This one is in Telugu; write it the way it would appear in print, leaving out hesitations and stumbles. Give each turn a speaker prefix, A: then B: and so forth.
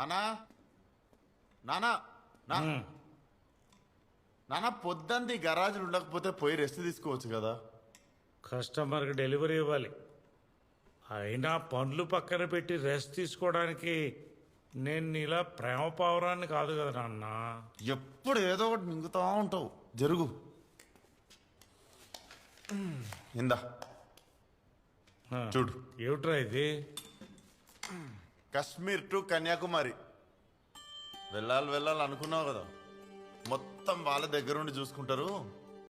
A: నానా నానా నా- నానా పొద్దుంది గరాజులు ఉండకపోతే పోయి రెస్ట్ తీసుకోవచ్చు కదా.
B: కస్టమర్కి డెలివరీ ఇవ్వాలి. అయినా పనులు పక్కన పెట్టి రెస్ట్ తీసుకోవడానికి నేను ఇలా ప్రేమ పావురాన్ని కాదు కదా నాన్న.
A: ఎప్పుడు ఏదో ఒకటి మింగుతా ఉంటావు. జరుగు ఇందా
B: ఆ,
A: చూడు.
B: ఏమిట్రా ఇది?
A: కాశ్మీర్ టు కన్యాకుమారి వెళ్ళాలి అనుకున్నావు కదా, మొత్తం వాళ్ళ దగ్గరుండి చూసుకుంటారు.